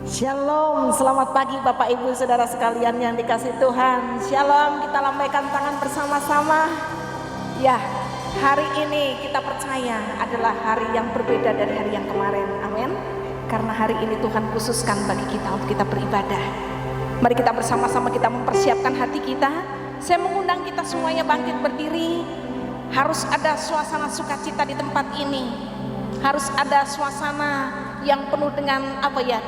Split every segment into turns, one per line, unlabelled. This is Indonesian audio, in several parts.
Shalom, selamat pagi Bapak Ibu Saudara sekalian yang dikasih Tuhan. Shalom, kita lambaikan tangan bersama-sama. Ya, hari ini kita percaya adalah hari yang berbeda dari hari yang kemarin. Amin. Karena hari ini Tuhan khususkan bagi kita untuk kita beribadah. Mari kita bersama-sama kita mempersiapkan hati kita. Saya mengundang kita semuanya bangkit berdiri. Harus ada suasana sukacita di tempat ini. Harus ada suasana yang penuh dengan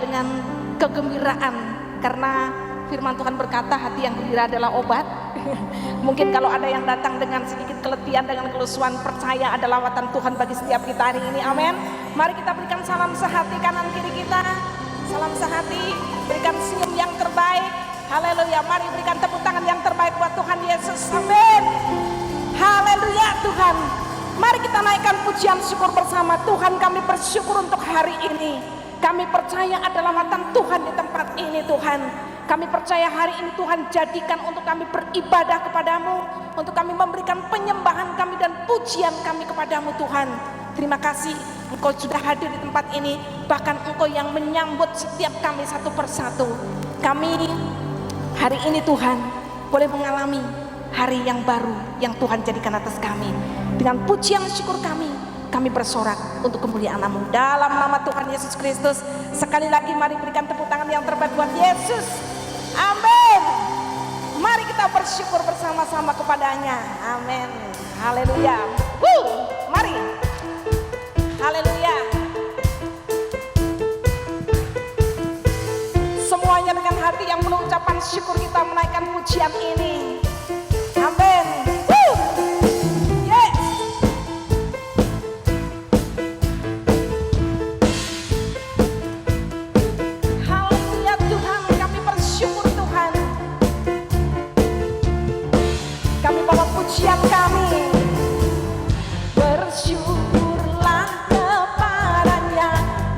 dengan kegembiraan, karena firman Tuhan berkata hati yang gembira adalah obat. Mungkin kalau ada yang datang dengan sedikit keletihan, dengan kelusuan, percaya ada lawatan Tuhan bagi setiap kita hari ini. Amin. Mari kita berikan salam sehati kanan kiri kita, salam sehati, berikan senyum yang terbaik. Haleluya. Mari berikan tepuk tangan yang terbaik buat Tuhan Yesus. Amin. Haleluya Tuhan. Mari kita naikkan pujian syukur bersama. Tuhan, kami bersyukur untuk hari ini. Kami percaya ada lawatan Tuhan di tempat ini Tuhan. Kami percaya hari ini Tuhan jadikan untuk kami beribadah kepadamu, untuk kami memberikan penyembahan kami dan pujian kami kepadamu Tuhan. Terima kasih Engkau sudah hadir di tempat ini, bahkan Engkau yang menyambut setiap kami satu persatu. Kami hari ini Tuhan boleh mengalami hari yang baru yang Tuhan jadikan atas kami. Dengan pujian syukur kami bersorak untuk kemuliaan-Mu dalam nama Tuhan Yesus Kristus. Sekali lagi mari berikan tepuk tangan yang terbaik buat Yesus. Amin. Mari kita bersyukur bersama-sama kepadanya. Amin. Haleluya. Mari. Haleluya. Semuanya dengan hati yang penuh ucapan syukur kita menaikkan pujian ini. Amin. Pujian kami, bersyukurlah kepadanya,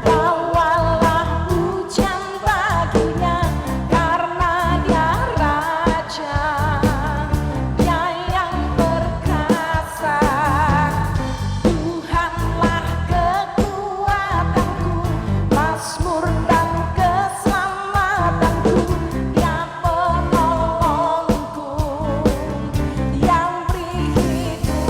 bawalah pujian baginya, karena dia Raja, dia yang perkasa. Tuhanlah kekuatanku, mazmur dan keselamatanku, dia penolongku, yang beri hidup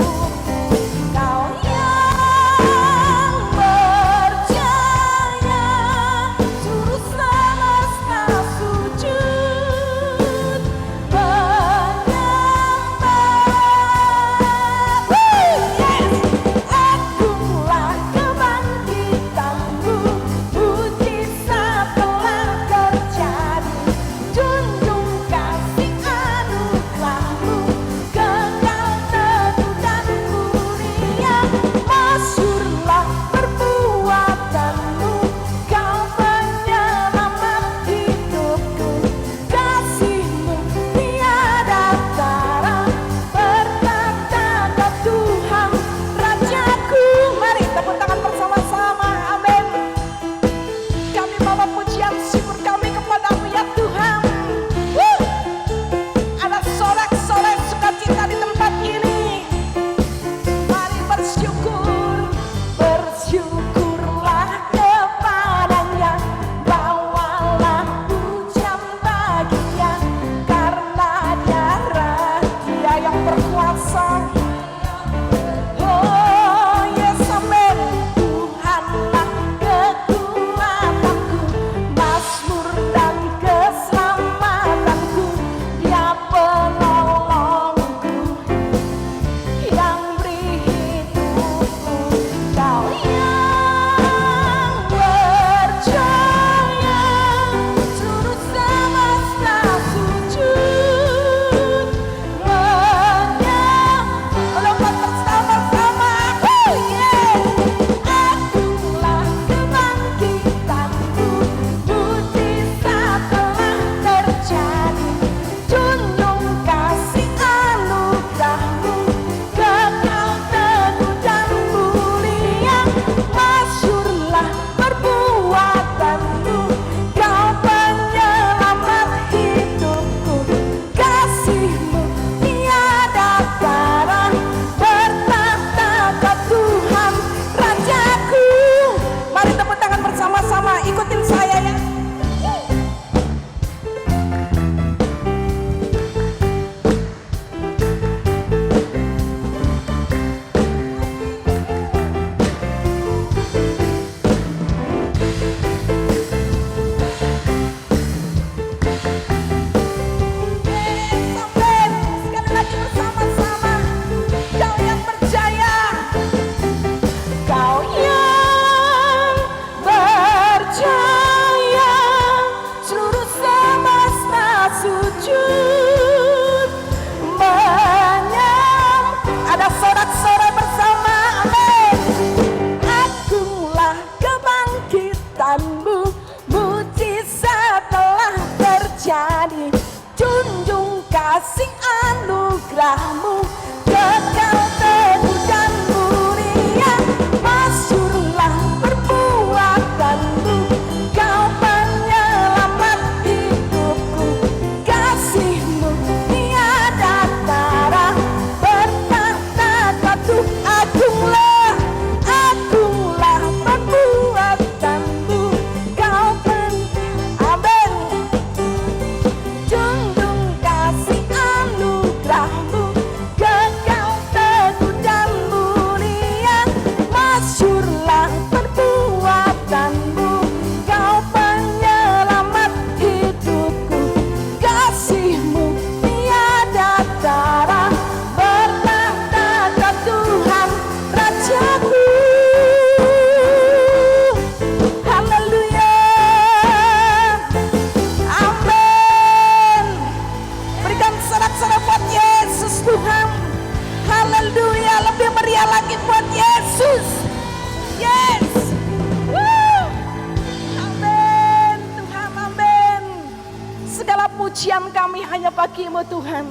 pujian kami hanya bagi-Mu Tuhan.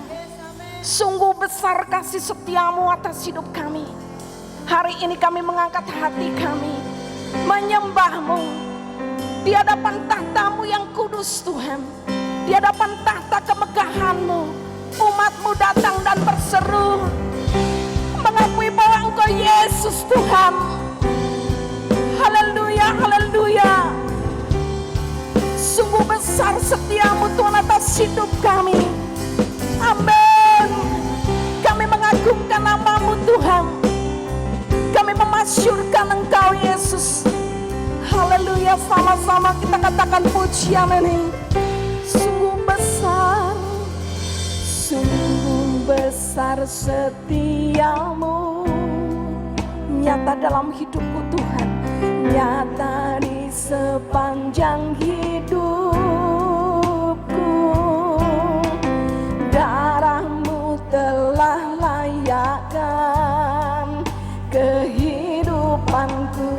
Sungguh besar kasih setia-Mu atas hidup kami. Hari ini kami mengangkat hati kami, menyembah-Mu di hadapan tahta-Mu yang kudus Tuhan. Di hadapan tahta kemegahan-Mu, umat-Mu datang dan berseru, mengakui bahwa Engkau Yesus Tuhan. Haleluya, haleluya. Sungguh besar setia-Mu Tuhan atas hidup kami. Amin. Kami mengagungkan nama-Mu Tuhan. Kami memasyurkan Engkau Yesus. Haleluya, sama-sama kita katakan pujian ini. Sungguh besar, sungguh besar setia-Mu, nyata dalam hidupku Tuhan, nyata di sepanjang hidupku. Darah-Mu telah layakkan kehidupanku.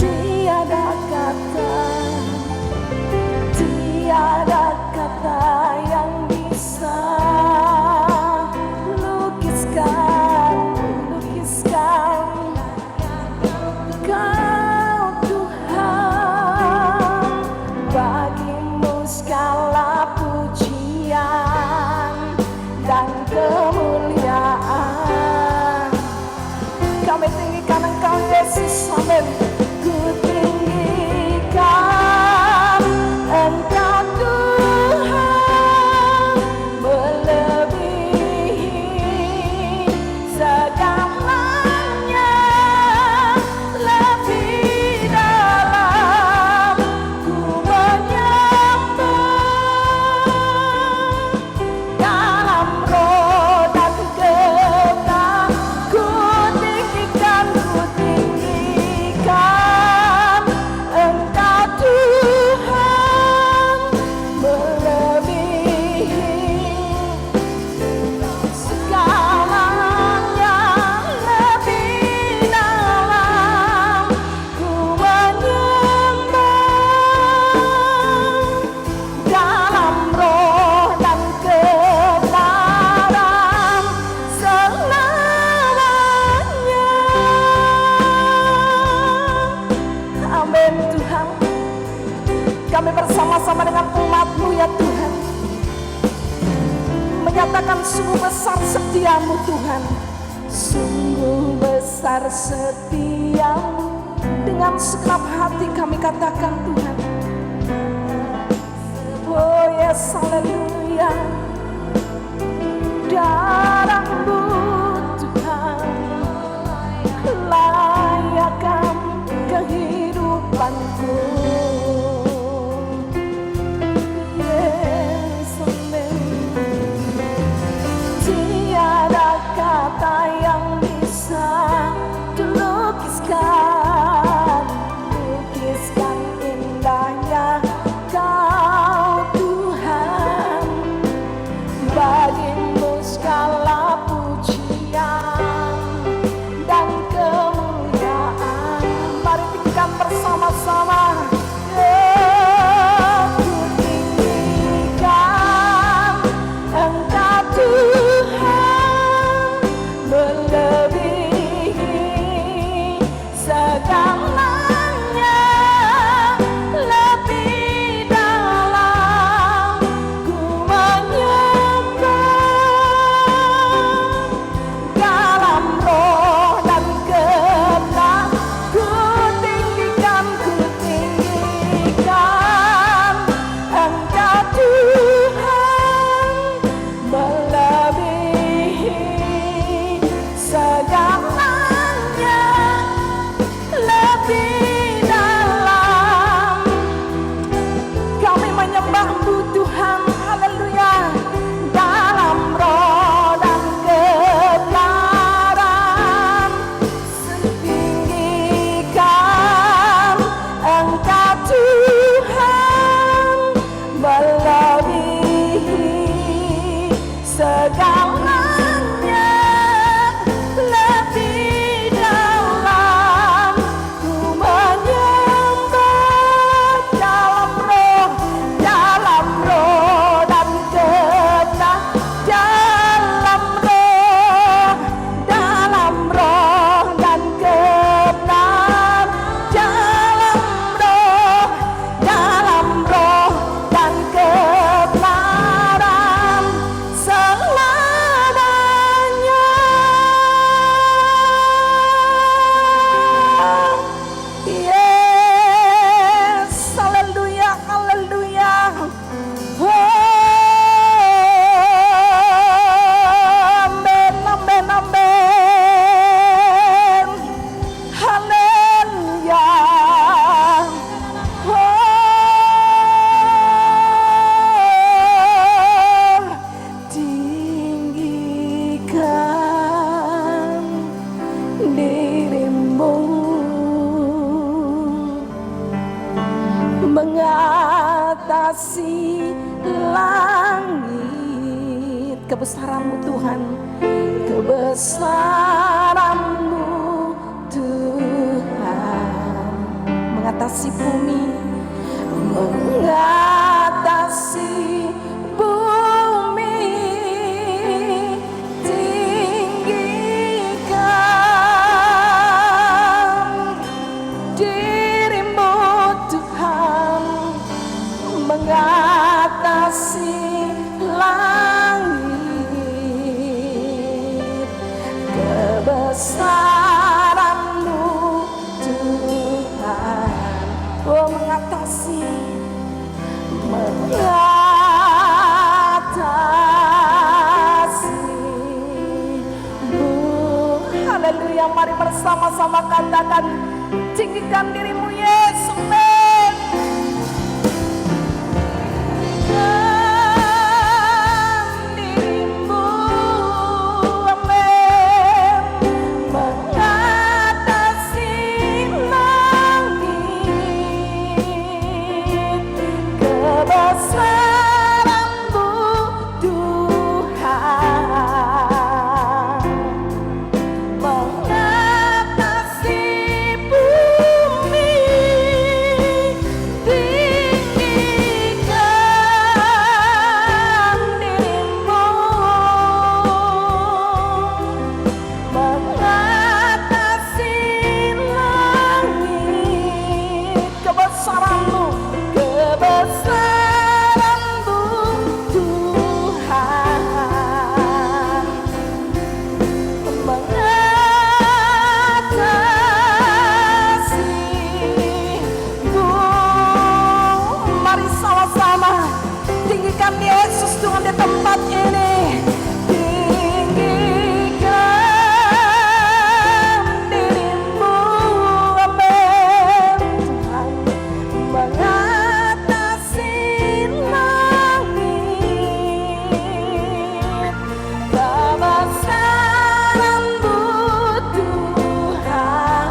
Tiada kata yang bisa lukiskan Kau Tuhan. Bagi-Mu segala pujian dan kemuliaan. Kami tinggikan Engkau Yesus, amin. Ku tinggikan Engkau Tuhan, melebihi segalanya, lebih dalam ku menyembah, dalam roh dan getar ku tinggikan Engkau Tuhan, melebihi segalanya, lebih dalam ku menyembah, dalam roh dan kebenaran selamanya. Amin Tuhan. Kami bersama-sama dengan umat-Mu ya Tuhan, menyatakan sungguh besar setia-Mu Tuhan. Sungguh besar setia-Mu, dengan segenap hati kami katakan Tuhan. Oh yes, haleluya. Darah-Mu Tuhan layakkan kehidupanku. Yes, amin. Tiada kata yang bisa dilukiskan indahnya Kau Tuhan. kebesaran-Mu Tuhan, kebesaran-Mu Tuhan, mengatasi bumi, mengatasi bumi, tinggikan diri-Mu Tuhan, mengatasi langit, kebesaran-Mu Tuhan, oh mengatasi haleluya. Mari bersama-sama katakan, tinggikan diri-Mu Yesus, amin. Diri-Mu, amin, mengatasi langit, kebesaran-Mu Tuhan, mengatasi bumi, tinggikan diri-Mu, mengatasi langit, kebesaran-Mu, kebesaran-Mu Tuhan, mengatasi bumi. Mari sama-sama tinggikan Yesus Tuhan di tempat ini. Tinggikan diri-Mu, amin, Tuhan, mengatasi langit, kebesaran-Mu Tuhan,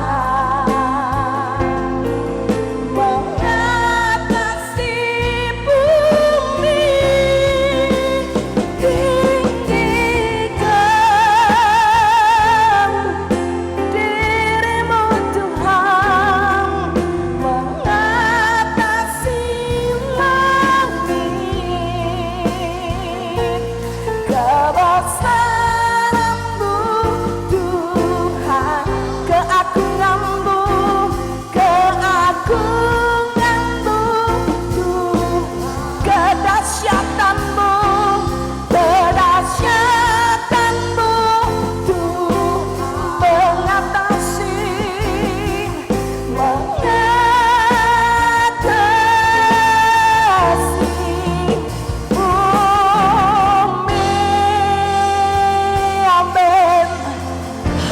mengatasi bumi, tinggikan diri-Mu Tuhan, mengatasi langit, kebesaran-Mu Tuhan, keagungan-Mu, keagungan-Mu Tuhan, kedahsyatan-Mu, kedahsyatan-Mu Tuhan, mengatasi bumi, amin,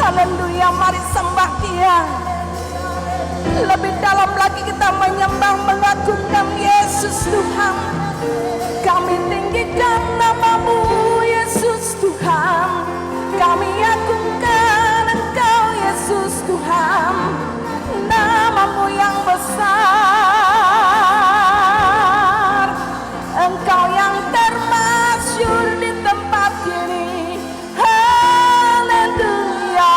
haleluya. Mari sembah Dia. Lebih dalam lagi kita menyembah, mengagungkan Yesus Tuhan. Kami tinggikan nama-Mu Yesus Tuhan, kami agungkan Engkau Yesus Tuhan, nama-Mu yang besar, Engkau yang termasyhur di tempat ini. Haleluya,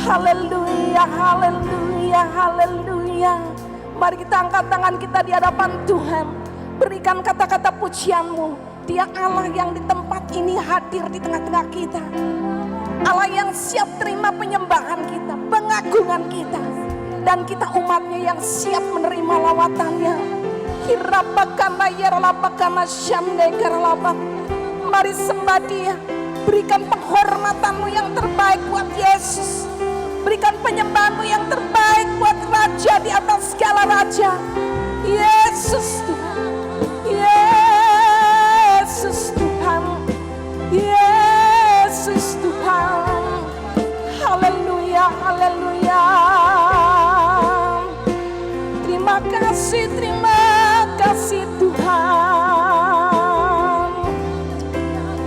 haleluya, haleluya, haleluya. Mari kita angkat tangan kita di hadapan Tuhan, berikan kata-kata pujian-Mu. Dia Allah yang di tempat ini hadir di tengah-tengah kita, Allah yang siap terima penyembahan kita, pengagungan kita, dan kita umatnya yang siap menerima lawatannya. Hirabakana yaralabakana syandegaralabak. Mari sembah Dia, berikan penghormatan-Mu yang terbaik buat Yesus, berikan penyembahan-Mu yang terbaik buat Raja di atas segala raja, Yesus Tuhan, Yesus Tuhan, Yesus Tuhan. Haleluya, haleluya. Terima kasih Tuhan.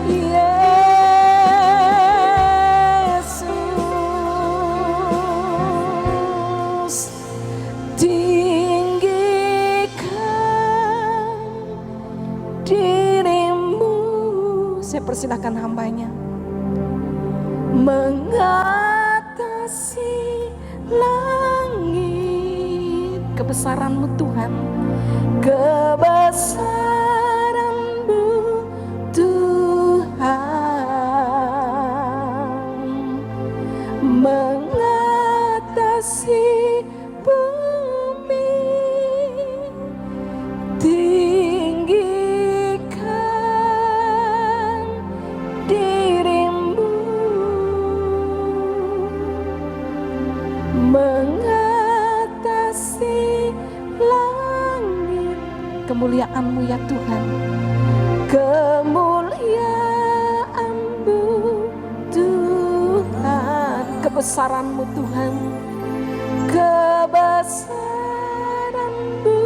Yesus, tinggikan persilahkan hambanya. Mengatasi langit, kebesaran-Mu Tuhan, kebesaran-Mu Tuhan, mengatasi bumi, tinggikan diri-Mu, mengatasi langit, kemuliaan-Mu ya Tuhan, kemuliaan-Mu Tuhan, kebesaran-Mu Tuhan, kebesaran-Mu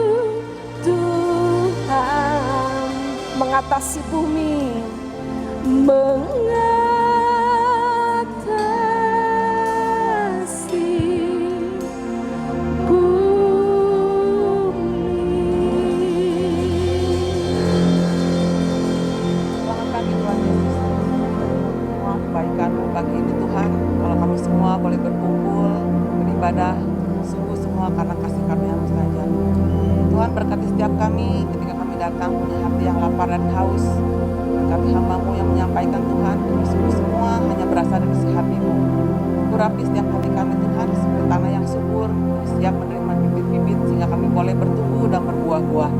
Tuhan, mengatasi bumi, mengatasi
Kebaikan-Mu pagi ini Tuhan, kalau kami semua boleh berkumpul, beribadah, sungguh semua karena kasih karunia-Mu saja. Tuhan berkati setiap kami ketika kami datang punya hati yang lapar dan haus. Berkati hamba-Mu yang menyampaikan Tuhan, kami sungguh semua hanya berasal dari isi hati-Mu. Urapi setiap hati kami Tuhan seperti tanah yang subur, siap menerima bibit-bibit sehingga kami boleh bertumbuh dan berbuah-buah.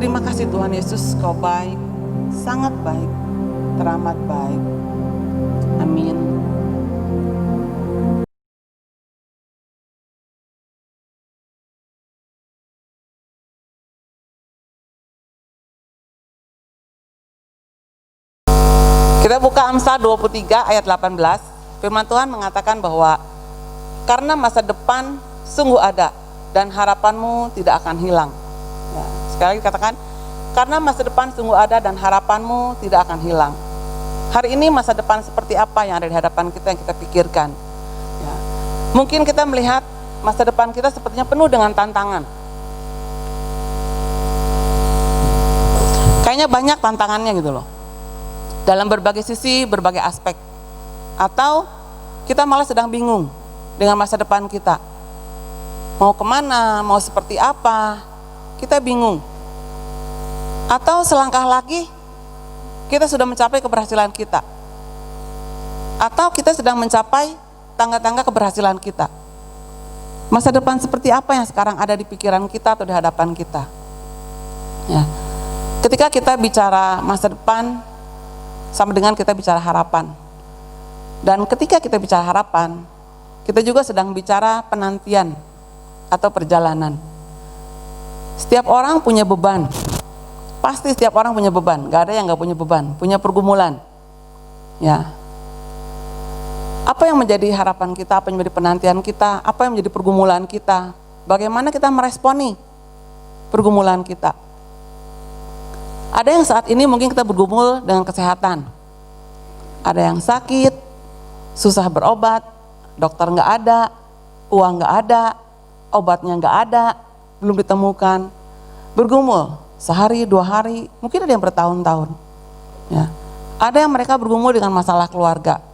Terima kasih Tuhan Yesus, Kau baik, sangat baik, teramat baik. Amin. Kita buka Amsal 23 ayat 18. Firman Tuhan mengatakan bahwa karena masa depan sungguh ada dan harapanmu tidak akan hilang. Ya, sekali lagi katakan, karena masa depan sungguh ada dan harapanmu tidak akan hilang. Hari ini masa depan seperti apa yang ada di hadapan kita yang kita pikirkan? Ya. Mungkin kita melihat masa depan kita sepertinya penuh dengan tantangan. Kayaknya banyak tantangannya gitu loh. Dalam berbagai sisi, berbagai aspek. Atau kita malah sedang bingung dengan masa depan kita. Mau kemana, mau seperti apa, kita bingung. Atau selangkah lagi, kita sudah mencapai keberhasilan kita. Atau kita sedang mencapai tangga-tangga keberhasilan kita. Masa depan seperti apa yang sekarang ada di pikiran kita atau di hadapan kita? Ya. Ketika kita bicara masa depan, sama dengan kita bicara harapan. Dan ketika kita bicara harapan, kita juga sedang bicara penantian atau perjalanan. Setiap orang punya beban. Pasti setiap orang punya beban, gak ada yang gak punya beban, punya pergumulan. Ya. Apa yang menjadi harapan kita, apa yang menjadi penantian kita, apa yang menjadi pergumulan kita, bagaimana kita meresponi pergumulan kita. Ada yang saat ini mungkin kita bergumul dengan kesehatan. Ada yang sakit, susah berobat, dokter gak ada, uang gak ada, obatnya gak ada, belum ditemukan. Bergumul sehari, 2 hari, mungkin ada yang bertahun-tahun. Ya. Ada yang mereka bergumul dengan masalah keluarga,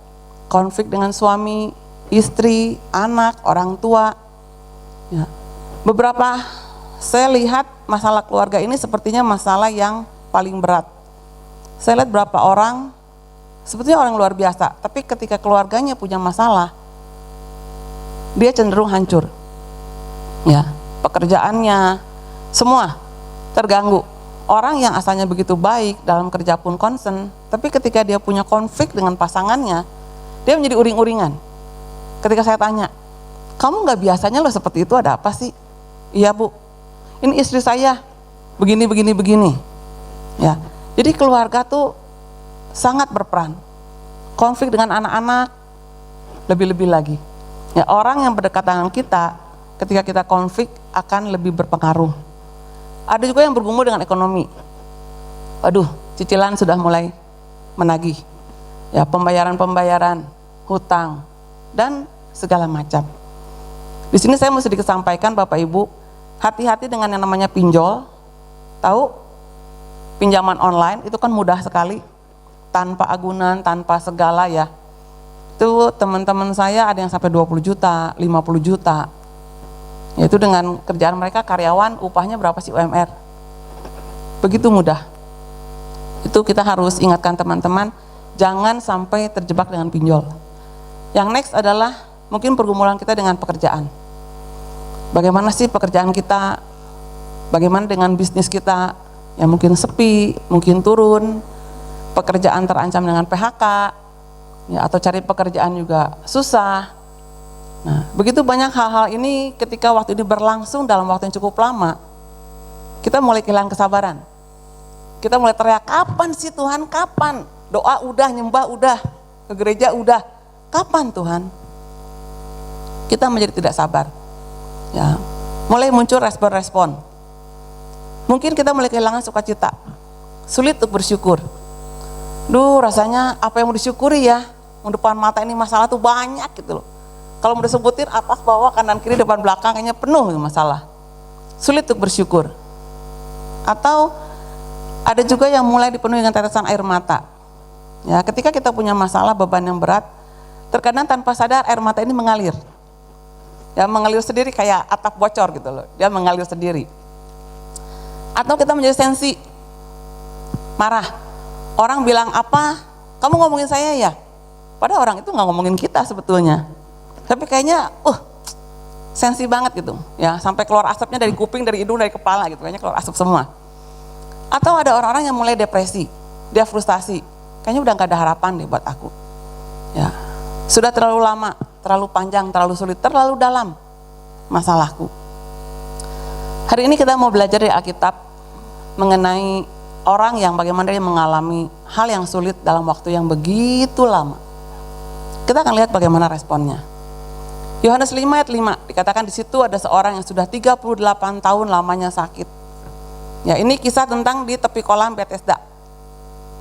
konflik dengan suami, istri, anak, orang tua. Ya. Beberapa saya lihat masalah keluarga ini sepertinya masalah yang paling berat. Saya lihat berapa orang, sebetulnya orang luar biasa, tapi ketika keluarganya punya masalah, dia cenderung hancur. Ya, pekerjaannya, semua terganggu. Orang yang asalnya begitu baik dalam kerja pun concern, tapi ketika dia punya konflik dengan pasangannya, dia menjadi uring-uringan. Ketika saya tanya, kamu gak biasanya loh seperti itu, ada apa sih? Iya Bu, ini istri saya begini. Ya, jadi keluarga tuh sangat berperan. Konflik dengan anak-anak lebih-lebih lagi. Ya, orang yang berdekatan dengan kita ketika kita konflik akan lebih berpengaruh. Ada juga yang bergumul dengan ekonomi. Waduh, cicilan sudah mulai menagih. Ya, pembayaran, hutang dan segala macam. Di sini saya mesti dikesampaikan Bapak Ibu, hati-hati dengan yang namanya pinjol. Tahu? Pinjaman online itu kan mudah sekali. tanpa agunan, tanpa segala ya. Itu teman-teman saya ada yang sampai 20 juta, 50 juta. Yaitu dengan kerjaan mereka karyawan, upahnya berapa sih UMR? Begitu mudah. Itu kita harus ingatkan teman-teman, jangan sampai terjebak dengan pinjol. Yang next adalah mungkin pergumulan kita dengan pekerjaan. Bagaimana sih pekerjaan kita? Bagaimana dengan bisnis kita? Yang mungkin sepi, mungkin turun, pekerjaan terancam dengan PHK, ya, atau cari pekerjaan juga susah. Nah, begitu banyak hal-hal ini ketika waktu ini berlangsung dalam waktu yang cukup lama, kita mulai kehilangan kesabaran. Kita mulai teriak, kapan sih Tuhan, kapan? Doa udah, nyembah udah, ke gereja udah, kapan Tuhan? Kita menjadi tidak sabar. Ya, mulai muncul respon-respon. Mungkin kita mulai kehilangan sukacita, sulit untuk bersyukur. Duh, rasanya apa yang mau disyukuri ya? Mau depan mata ini masalah tuh banyak gitu loh. Kalau mau disebutin atas, bawah, kanan, kiri, depan, belakang, kayaknya penuh masalah. Sulit untuk bersyukur. Atau ada juga yang mulai dipenuhi dengan tetesan air mata. Ya, ketika kita punya masalah, beban yang berat, terkadang tanpa sadar air mata ini mengalir. Ya, mengalir sendiri kayak atap bocor gitu loh. Dia mengalir sendiri. Atau kita menjadi sensi, marah. Orang bilang apa, kamu ngomongin saya ya? Padahal orang itu nggak ngomongin kita sebetulnya. Tapi kayaknya, sensi banget gitu. Ya, sampai keluar asapnya dari kuping, dari hidung, dari kepala gitu. Kayaknya keluar asap semua. Atau ada orang-orang yang mulai depresi, dia frustasi. Kayaknya udah nggak ada harapan deh buat aku. Ya, sudah terlalu lama, terlalu panjang, terlalu sulit, terlalu dalam masalahku. Hari ini kita mau belajar dari Alkitab mengenai orang yang bagaimana dia mengalami hal yang sulit dalam waktu yang begitu lama. Kita akan lihat bagaimana responnya. Yohanes 5 ayat 5 dikatakan di situ ada seorang yang sudah 38 tahun lamanya sakit. Ya, ini kisah tentang di tepi kolam Bethesda.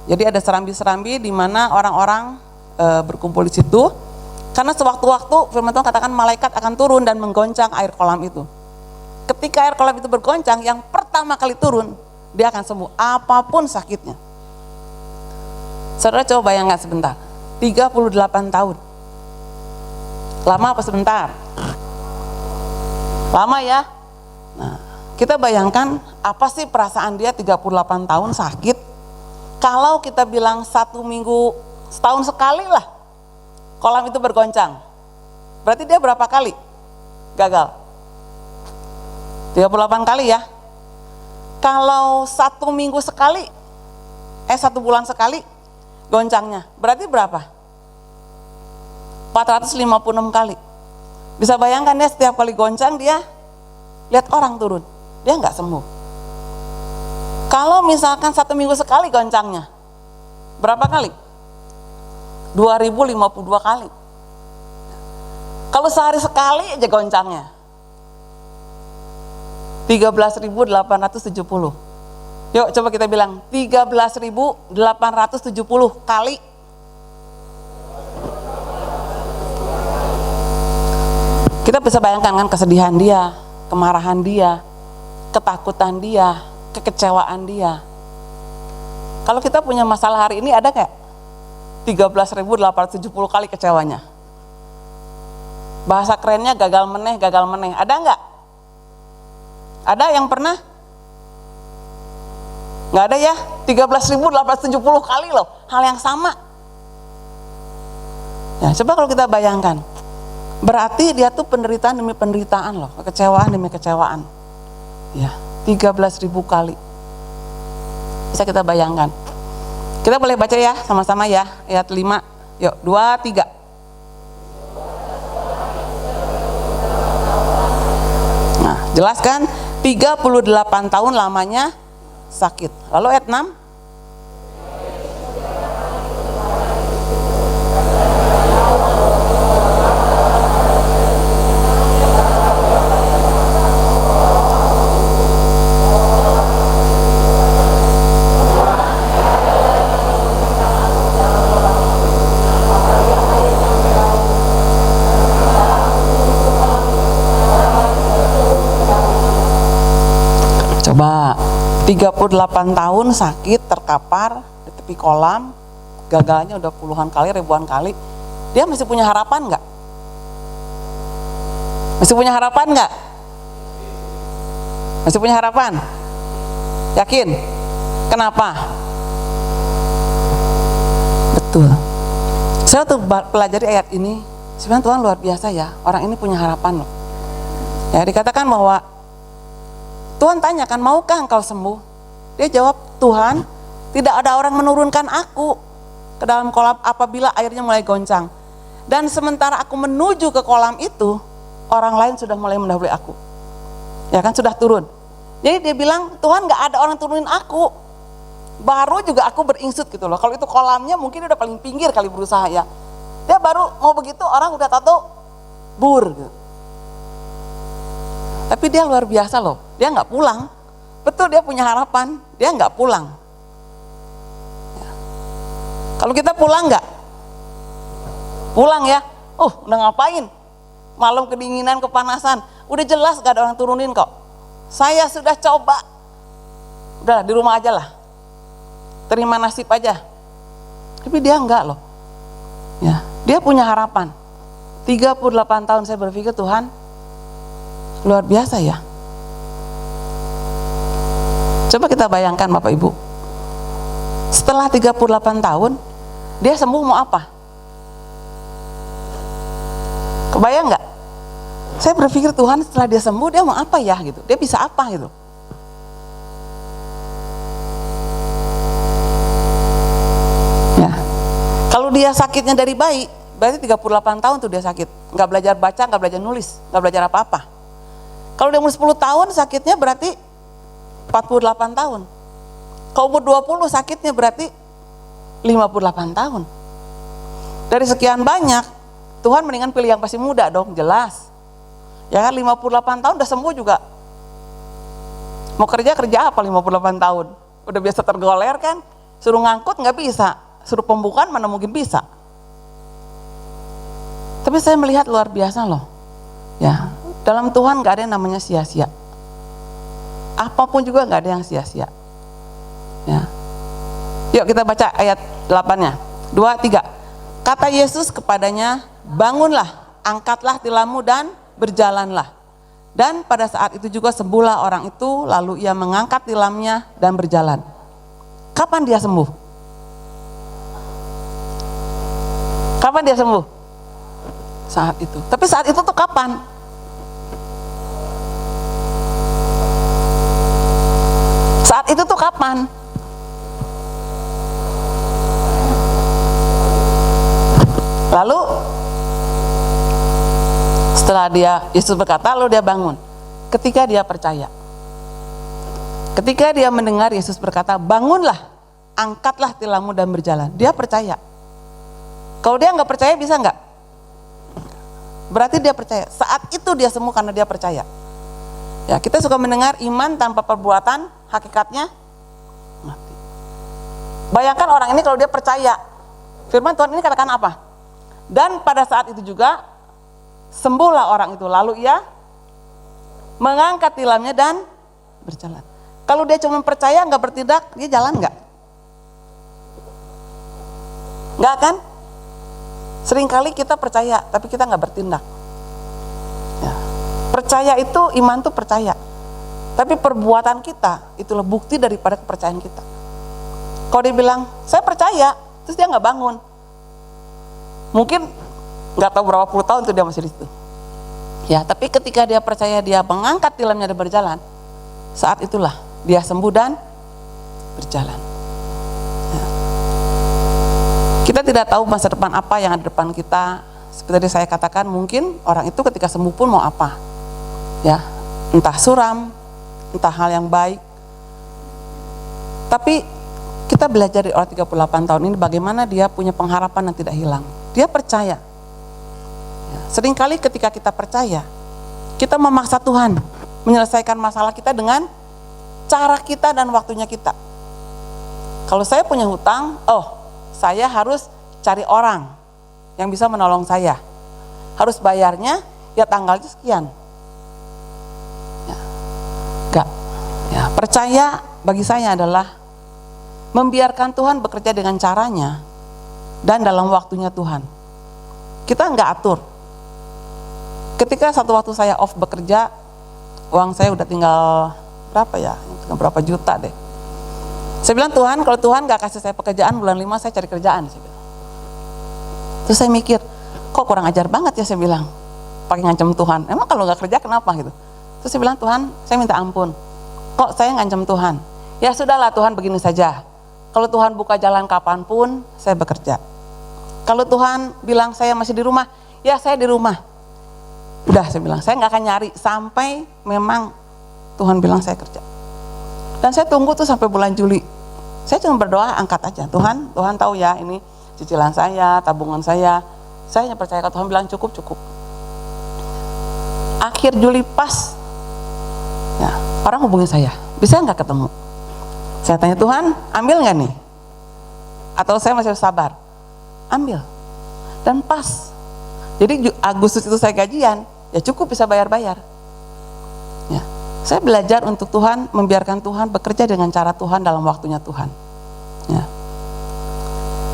Jadi ada serambi-serambi di mana orang-orang berkumpul di situ. Karena sewaktu-waktu firman Tuhan katakan malaikat akan turun dan menggoncang air kolam itu. Ketika air kolam itu bergoncang, yang pertama kali turun, dia akan sembuh apapun sakitnya. Saudara coba bayangkan sebentar, 38 tahun. Lama apa sebentar? Lama ya. Nah, kita bayangkan apa sih perasaan dia 38 tahun sakit. Kalau kita bilang 1 minggu, setahun sekali lah kolam itu bergoncang. Berarti dia berapa kali gagal? 38 kali ya. Kalau 1 minggu sekali, 1 bulan sekali goncangnya, berarti berapa? 456 kali. Bisa bayangkan ya, setiap kali goncang dia lihat orang turun, dia nggak sembuh. Kalau misalkan 1 minggu sekali goncangnya, berapa kali? 2052 kali. Kalau sehari sekali aja goncangnya, 13.870. Yuk coba kita bilang 13.870 kali. Kita bisa bayangkan kan kesedihan dia, kemarahan dia, ketakutan dia, kekecewaan dia. Kalau kita punya masalah hari ini ada kayak 13.870 kali kecewanya. Bahasa kerennya gagal meneh, ada nggak? Ada yang pernah? Nggak ada ya, 13.870 kali loh, hal yang sama. Ya, coba kalau kita bayangkan, berarti dia tuh penderitaan demi penderitaan loh, kekecewaan demi kekecewaan. Ya, 13.000 kali. Bisa kita bayangkan. Kita boleh baca ya, sama-sama ya, ayat 5. Yuk, 2, 3. Nah, jelaskan 38 tahun lamanya sakit. Lalu ayat 6. Coba 38 tahun sakit terkapar di tepi kolam, gagalnya udah puluhan kali, ribuan kali, dia masih punya harapan nggak? Masih punya harapan nggak? Masih punya harapan? Yakin? Kenapa? Betul. Saya tuh pelajari ayat ini, sebenarnya Tuhan luar biasa ya, orang ini punya harapan loh. Ya, dikatakan bahwa Tuhan tanyakan, maukah engkau sembuh? Dia jawab, Tuhan, tidak ada orang menurunkan aku ke dalam kolam apabila airnya mulai goncang. Dan sementara aku menuju ke kolam itu, orang lain sudah mulai mendahului aku. Ya kan, sudah turun. Jadi dia bilang, Tuhan gak ada orang turunin aku. Baru juga aku beringsut gitu loh. Kalau itu kolamnya mungkin udah paling pinggir kali berusaha ya. Dia baru mau begitu, orang udah tato bur gitu. Tapi dia luar biasa loh, dia nggak pulang. Betul, dia punya harapan, dia nggak pulang. Ya. Kalau kita pulang nggak? Pulang ya, udah ngapain? Malam kedinginan, kepanasan, udah jelas gak ada orang turunin kok. Saya sudah coba, udah di rumah aja lah, terima nasib aja. Tapi dia enggak loh. Ya, dia punya harapan. 38 tahun saya berpikir, Tuhan luar biasa ya. Coba kita bayangkan Bapak Ibu, setelah 38 tahun dia sembuh mau apa? Kebayang nggak? Saya berpikir, Tuhan setelah dia sembuh dia mau apa ya gitu, dia bisa apa gitu. Ya, kalau dia sakitnya dari bayi, berarti 38 tahun tuh dia sakit, nggak belajar baca, nggak belajar nulis, nggak belajar apa-apa. Kalau dia umur 10 tahun sakitnya berarti 48 tahun. Kalau umur 20 sakitnya berarti 58 tahun. Dari sekian banyak, Tuhan mendingan pilih yang masih muda dong, jelas. Ya kan, 58 tahun udah sembuh juga. Mau kerja apa 58 tahun? Udah biasa tergoler kan? Suruh ngangkut nggak bisa, suruh pembukaan mana mungkin bisa. Tapi saya melihat luar biasa loh. Ya, dalam Tuhan gak ada yang namanya sia-sia. Apapun juga gak ada yang sia-sia. Ya. Yuk kita baca ayat 8-nya. 2, 3. Kata Yesus kepadanya, bangunlah, angkatlah tilammu dan berjalanlah. Dan pada saat itu juga sembuhlah orang itu, lalu ia mengangkat tilamnya dan berjalan. Kapan dia sembuh? Kapan dia sembuh? Saat itu. Tapi saat itu tuh kapan? Saat itu tuh kapan? Lalu setelah Yesus berkata, lalu dia bangun. Ketika dia percaya. Ketika dia mendengar Yesus berkata, bangunlah, angkatlah tilammu dan berjalan. Dia percaya. Kalau dia nggak percaya bisa nggak? Berarti dia percaya. Saat itu dia sembuh karena dia percaya. Ya, kita suka mendengar iman tanpa perbuatan, hakikatnya mati. Bayangkan orang ini kalau dia percaya, firman Tuhan ini katakan apa? Dan pada saat itu juga sembuhlah orang itu, lalu ia mengangkat tilamnya dan berjalan. Kalau dia cuma percaya nggak bertindak, dia jalan nggak? Nggak kan? Seringkali kita percaya, tapi kita nggak bertindak. Ya. Percaya itu, iman itu percaya. Tapi perbuatan kita, itulah bukti daripada kepercayaan kita. Kalau dia bilang, saya percaya, terus dia nggak bangun. Mungkin nggak tahu berapa puluh tahun tuh dia masih di situ. Ya, tapi ketika dia percaya, dia mengangkat tilamnya dan berjalan, saat itulah dia sembuh dan berjalan. Ya. Kita tidak tahu masa depan apa yang ada di depan kita. Seperti saya katakan, mungkin orang itu ketika sembuh pun mau apa? Ya, entah suram, entah hal yang baik. Tapi kita belajar dari orang 38 tahun ini bagaimana dia punya pengharapan yang tidak hilang. Dia percaya. Ya, seringkali ketika kita percaya, kita memaksa Tuhan menyelesaikan masalah kita dengan cara kita dan waktunya kita. Kalau saya punya hutang, saya harus cari orang yang bisa menolong saya. Harus bayarnya ya tanggalnya sekian. Enggak. Ya, percaya bagi saya adalah membiarkan Tuhan bekerja dengan caranya dan dalam waktunya Tuhan. Kita nggak atur. Ketika satu waktu saya off bekerja, uang saya udah tinggal berapa ya? Tinggal berapa juta deh. Saya bilang, Tuhan, kalau Tuhan nggak kasih saya pekerjaan bulan 5, saya cari kerjaan. Saya bilang. Terus saya mikir, kok kurang ajar banget ya, saya bilang. Pakai ngancam Tuhan. Emang kalau nggak kerja kenapa gitu? Terus saya bilang, Tuhan, saya minta ampun. Kok saya ngancam Tuhan? Ya sudahlah Tuhan, begini saja. Kalau Tuhan buka jalan kapanpun, saya bekerja. Kalau Tuhan bilang saya masih di rumah, ya saya di rumah. Udah, saya bilang, saya nggak akan nyari sampai memang Tuhan bilang saya kerja. Dan saya tunggu tuh sampai bulan Juli. Saya cuma berdoa, angkat aja. Tuhan tahu ya, ini cicilan saya, tabungan saya. Saya hanya percaya kalau Tuhan bilang cukup. Akhir Juli pas, ya, orang hubungi saya, bisa nggak ketemu? Saya tanya, Tuhan, ambil nggak nih? Atau saya masih sabar? Ambil. Dan pas. Jadi Agustus itu saya gajian, ya cukup bisa bayar-bayar. Ya. Saya belajar untuk Tuhan, membiarkan Tuhan bekerja dengan cara Tuhan dalam waktunya Tuhan. Ya.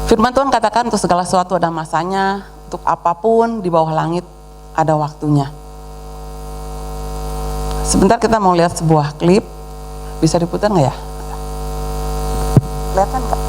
Firman Tuhan katakan untuk segala sesuatu ada masanya, untuk apapun di bawah langit ada waktunya. Sebentar kita mau lihat sebuah klip, bisa diputar nggak ya? Kelihatan nggak?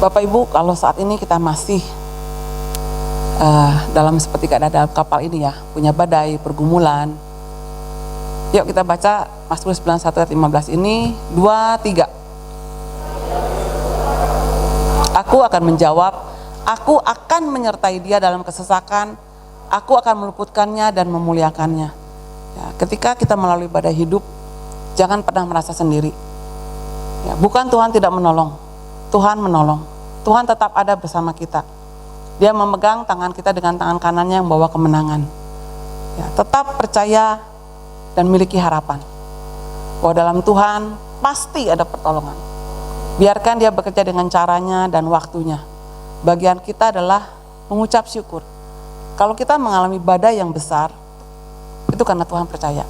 Bapak Ibu, kalau saat ini kita masih dalam seperti keadaan dalam kapal ini ya, punya badai, pergumulan. Yuk kita baca Mazmur 91 ayat 15 ini, 2, 3. Aku akan menjawab, aku akan menyertai dia dalam kesesakan, aku akan meluputkannya dan memuliakannya. Ya, ketika kita melalui badai hidup, jangan pernah merasa sendiri. Ya, bukan Tuhan tidak menolong, Tuhan menolong. Tuhan tetap ada bersama kita. Dia memegang tangan kita dengan tangan kanannya yang membawa kemenangan. Ya, tetap percaya dan miliki harapan bahwa dalam Tuhan pasti ada pertolongan. Biarkan dia bekerja dengan caranya dan waktunya. Bagian kita adalah mengucap syukur. Kalau kita mengalami badai yang besar, itu karena Tuhan percaya.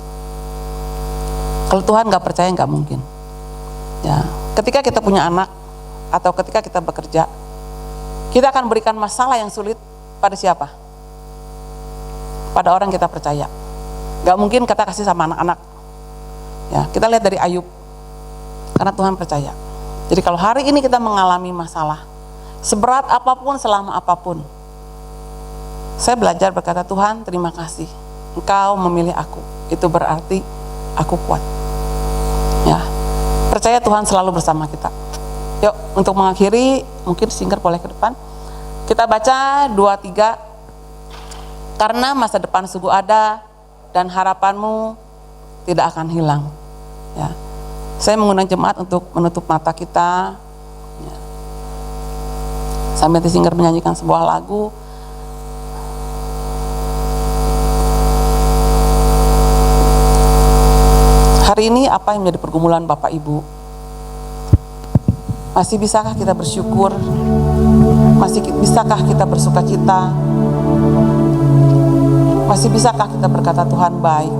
Kalau Tuhan gak percaya gak mungkin. Ya, ketika kita punya anak atau ketika kita bekerja, kita akan berikan masalah yang sulit pada siapa? Pada orang kita percaya. Gak mungkin kita kasih sama anak-anak. Ya, kita lihat dari Ayub. Karena Tuhan percaya. Jadi kalau hari ini kita mengalami masalah, seberat apapun, selama apapun, saya belajar berkata, Tuhan terima kasih, Engkau memilih aku. Itu berarti aku kuat. Ya, percaya Tuhan selalu bersama kita. Yuk, untuk mengakhiri, mungkin Singer boleh ke depan. Kita baca 2-3. Karena masa depan sungguh ada dan harapanmu tidak akan hilang. Ya, saya mengundang jemaat untuk menutup mata kita. Ya. Sambil Singer menyanyikan sebuah lagu. Hari ini apa yang menjadi pergumulan Bapak Ibu? Masih bisakah kita bersyukur? Masih bisakah kita bersuka cita? Masih bisakah kita berkata Tuhan baik?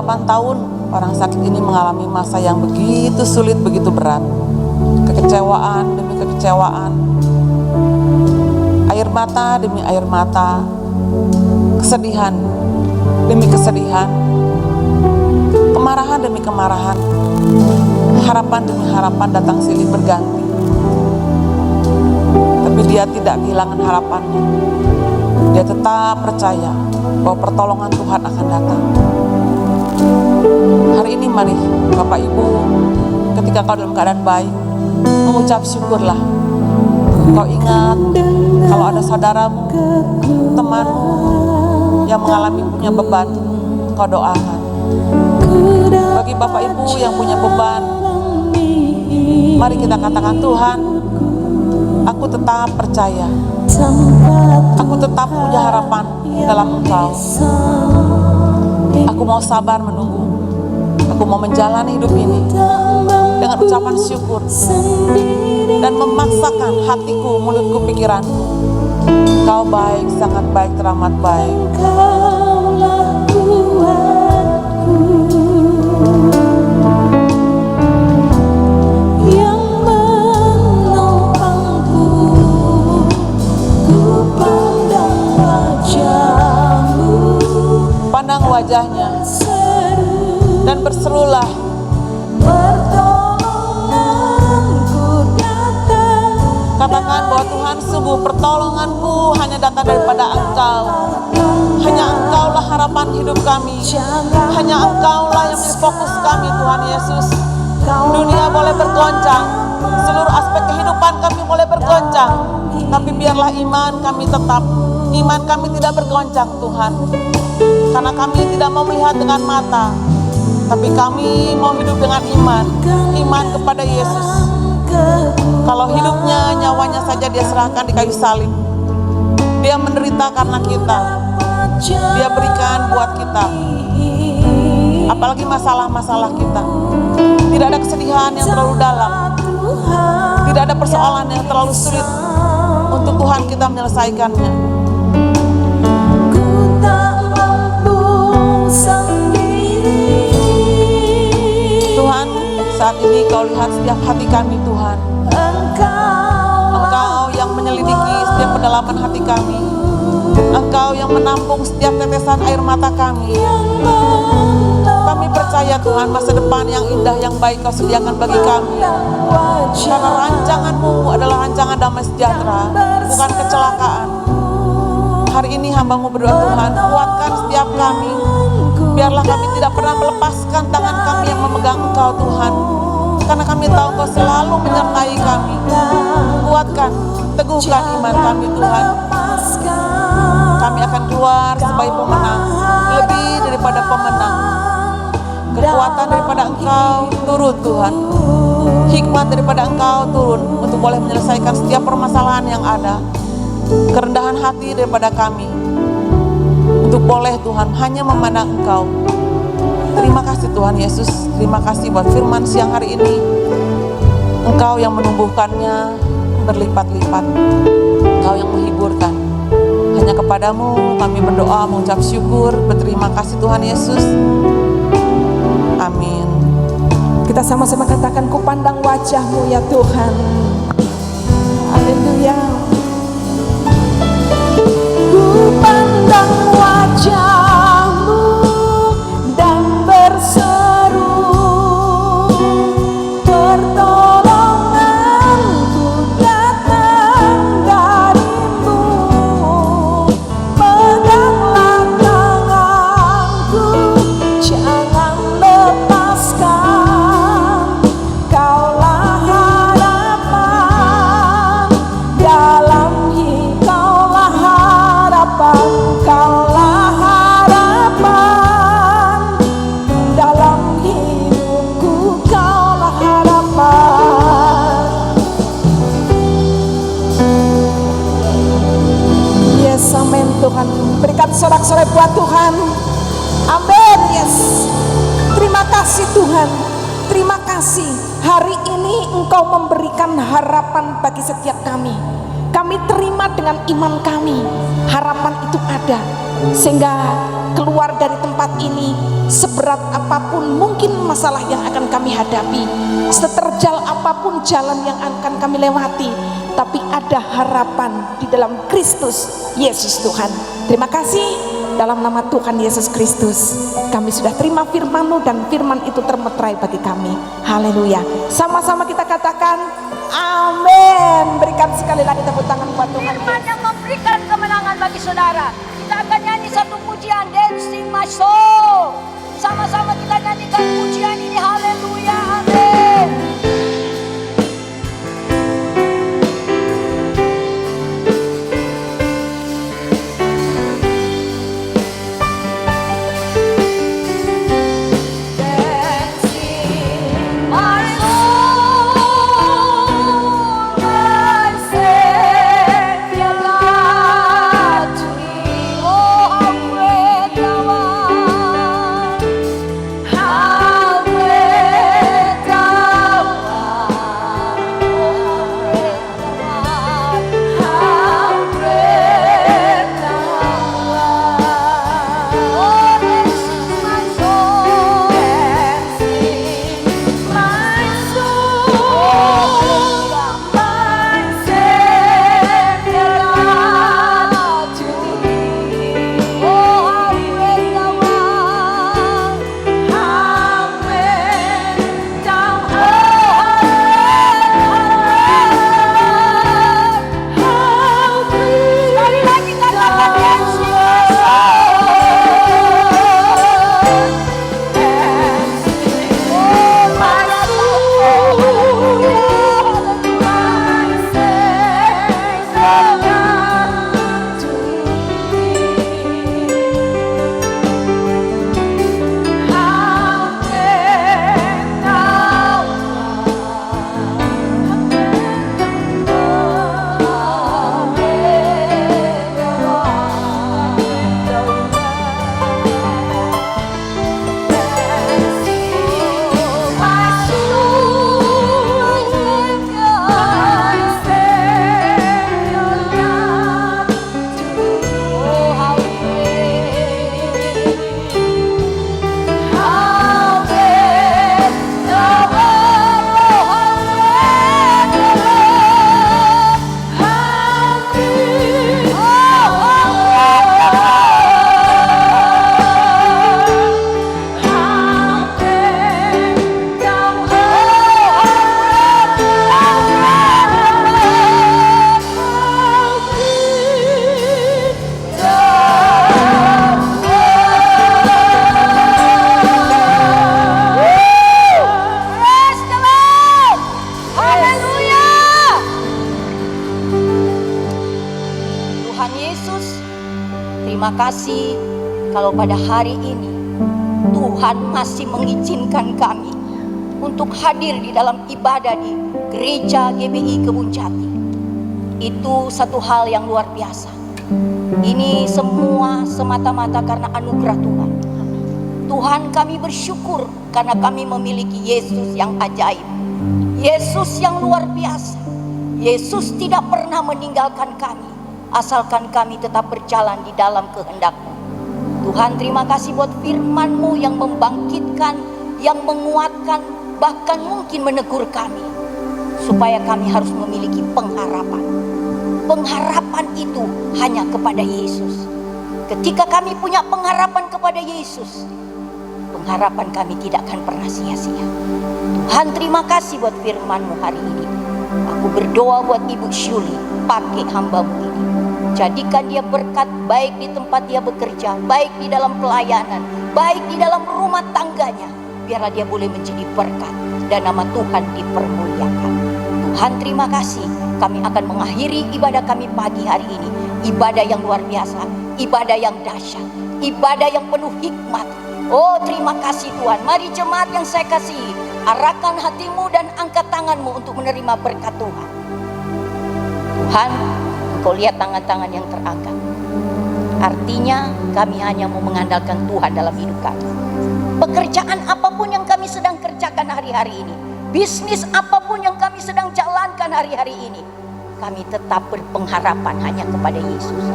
Tahun orang sakit ini mengalami masa yang begitu sulit, begitu berat. Kekecewaan demi kekecewaan, air mata demi air mata, kesedihan demi kesedihan, kemarahan demi kemarahan, harapan demi harapan datang silih berganti. Tapi dia tidak kehilangan harapannya. Dia tetap percaya bahwa pertolongan Tuhan akan datang. Hari ini mari Bapak Ibu, ketika kau dalam keadaan baik, mengucap syukurlah. Kau ingat kalau ada saudaramu, temanmu yang mengalami punya beban, kau doakan. Bagi Bapak Ibu yang punya beban, mari kita katakan, Tuhan, aku tetap percaya, aku tetap punya harapan dalam Engkau. Aku mau sabar menunggu. Aku mau menjalani hidup ini dengan ucapan syukur dan memaksakan hatiku, mulutku, pikiranku. Kau baik, sangat baik, teramat baik. Kaulah Tuhanku yang menopangku. Ku pandang wajahmu, pandang wajahnya, dan berserulah, pertolonganku datang. Katakan bahwa Tuhan, sungguh pertolonganku hanya datang daripada Engkau. Hanya Engkaulah harapan hidup kami. Hanya Engkaulah yang menjadi fokus kami, Tuhan Yesus. Dunia boleh bergoncang, seluruh aspek kehidupan kami boleh bergoncang, tapi biarlah iman kami tetap. Iman kami tidak bergoncang, Tuhan. Karena kami tidak mau melihat dengan mata, tapi kami mau hidup dengan iman. Iman kepada Yesus. Kalau hidupnya, nyawanya saja dia serahkan di kayu salib. Dia menderita karena kita. Dia berikan buat kita. Apalagi masalah-masalah kita. Tidak ada kesedihan yang terlalu dalam. Tidak ada persoalan yang terlalu sulit untuk Tuhan kita menyelesaikannya. Tuhan, saat ini Kau lihat setiap hati kami, Tuhan. Engkau yang menyelidiki setiap kedalaman hati kami. Engkau yang menampung setiap tetesan air mata kami. Kami percaya, Tuhan, masa depan yang indah, yang baik Kau sediakan bagi kami. Karena rancangan-Mu adalah rancangan damai sejahtera, bukan kecelakaan. Hari ini hamba-Mu berdoa, Tuhan, kuatkan setiap kami. Biarlah kami tidak pernah melepaskan tangan kami yang memegang Engkau, Tuhan. Karena kami tahu Engkau selalu menyertai kami. Kuatkan, teguhkan iman kami, Tuhan. Kami akan keluar sebagai pemenang, lebih daripada pemenang. Kekuatan daripada Engkau turun, Tuhan. Hikmat daripada Engkau turun untuk boleh menyelesaikan setiap permasalahan yang ada. Kerendahan hati daripada kami untuk boleh, Tuhan, hanya memandang Engkau. Terima kasih, Tuhan Yesus. Terima kasih buat firman siang hari ini. Engkau yang menumbuhkannya berlipat-lipat. Engkau yang menghiburkan. Hanya kepadamu kami berdoa, mengucap syukur, berterima kasih, Tuhan Yesus. Amin.
Kita sama-sama katakan, ku pandang wajah-Mu ya Tuhan. Haleluya. Ku pandang wajah-Mu dan berseru, pertolonganku datang dari-Mu. Peganglah tanganku, jangan lepaskan. Kaulah harapan dalam hidup, kaulah harapan, kaulah harapan dalam hidupku, kaulah harapan. Yes, amin Tuhan. Berikan sorak-sorai buat Tuhan. Amin, yes. Terima kasih Tuhan. Terima kasih. Hari ini Engkau memberikan harapan bagi setiap kami. Kami terima dengan iman kami. Harapan itu ada. Sehingga keluar dari tempat ini, seberat apapun mungkin masalah yang akan kami hadapi, seterjal apapun jalan yang akan kami lewati, tapi ada harapan di dalam Kristus Yesus Tuhan. Terima kasih. Dalam nama Tuhan Yesus Kristus, kami sudah terima firman-Mu dan firman itu termeterai bagi kami. Haleluya. Sama-sama kita katakan amin. Berikan sekali lagi tepuk tangan buat Tuhan.
Firman yang memberikan kemenangan bagi saudara. Kita akan nyanyi satu pujian, Dancing My Soul. Sama-sama kita nyanyikan pujian ini. Haleluya, amin. Terima kasih kalau pada hari ini Tuhan masih mengizinkan kami untuk hadir di dalam ibadah di Gereja GBI Kebun Jati. Itu satu hal yang luar biasa. Ini semua semata-mata karena anugerah Tuhan. Tuhan, kami bersyukur karena kami memiliki Yesus yang ajaib, Yesus yang luar biasa. Yesus tidak pernah meninggalkan kami, asalkan kami tetap berjalan di dalam kehendak-Mu. Tuhan, terima kasih buat firman-Mu yang membangkitkan, yang menguatkan, bahkan mungkin menegur kami, supaya kami harus memiliki pengharapan. Pengharapan itu hanya kepada Yesus. Ketika kami punya pengharapan kepada Yesus, pengharapan kami tidak akan pernah sia-sia. Tuhan, terima kasih buat firman-Mu hari ini. Aku berdoa buat Ibu Syuli, pakai hamba-Mu ini. Jadikan dia berkat baik di tempat dia bekerja, baik di dalam pelayanan, baik di dalam rumah tangganya. Biarlah dia boleh menjadi berkat dan nama Tuhan dipermuliakan. Tuhan, terima kasih. Kami akan mengakhiri ibadah kami pagi hari ini. Ibadah yang luar biasa, ibadah yang dahsyat, ibadah yang penuh hikmat. Oh, terima kasih Tuhan. Mari jemaat yang saya kasihi, arahkan hatimu dan angkat tanganmu untuk menerima berkat Tuhan. Tuhan, Engkau lihat tangan-tangan yang terangkat. Artinya kami hanya mau mengandalkan Tuhan dalam hidup kami. Pekerjaan apapun yang kami sedang kerjakan hari-hari ini, bisnis apapun yang kami sedang jalankan hari-hari ini, kami tetap berpengharapan hanya kepada Yesus.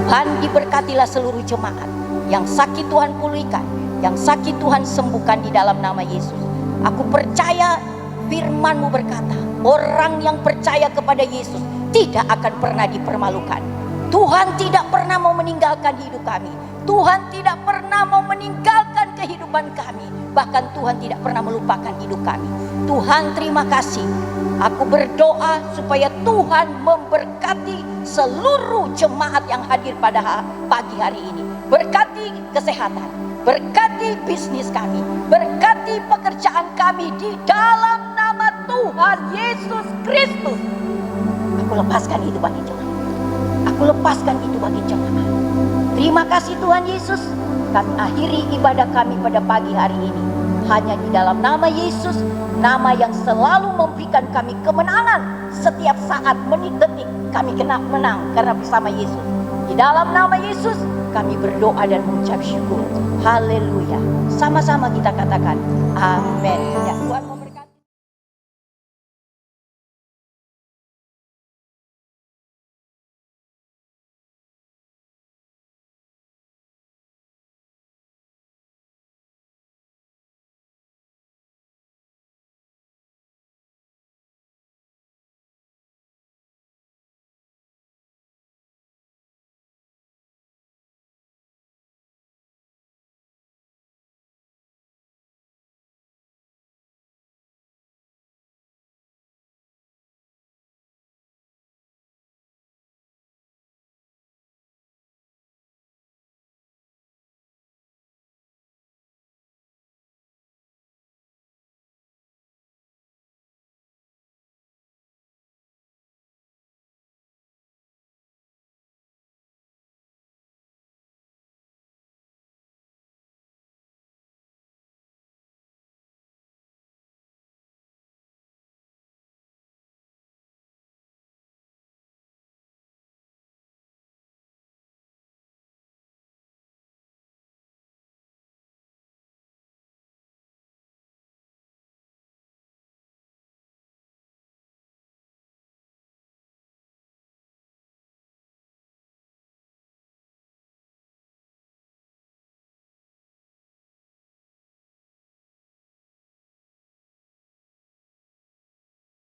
Tuhan, diberkatilah seluruh jemaat. Yang sakit Tuhan pulihkan, yang sakit Tuhan sembuhkan di dalam nama Yesus. Aku percaya firman-Mu berkata, orang yang percaya kepada Yesus tidak akan pernah dipermalukan. Tuhan tidak pernah mau meninggalkan hidup kami. Tuhan tidak pernah mau meninggalkan kehidupan kami. Bahkan Tuhan tidak pernah melupakan hidup kami. Tuhan, terima kasih. Aku berdoa supaya Tuhan memberkati seluruh jemaat yang hadir pada pagi hari ini. Berkati kesehatan, berkati bisnis kami, berkati pekerjaan kami di dalam nama Tuhan Yesus Kristus. Aku lepaskan itu bagi jemaat. Aku lepaskan itu bagi jemaat. Terima kasih Tuhan Yesus. Kami akhiri ibadah kami pada pagi hari ini hanya di dalam nama Yesus, nama yang selalu memberikan kami kemenangan. Setiap saat, menit, detik kami kena menang karena bersama Yesus. Di dalam nama Yesus kami berdoa dan mengucap syukur. Haleluya. Sama-sama kita katakan amin. Ya, Tuhan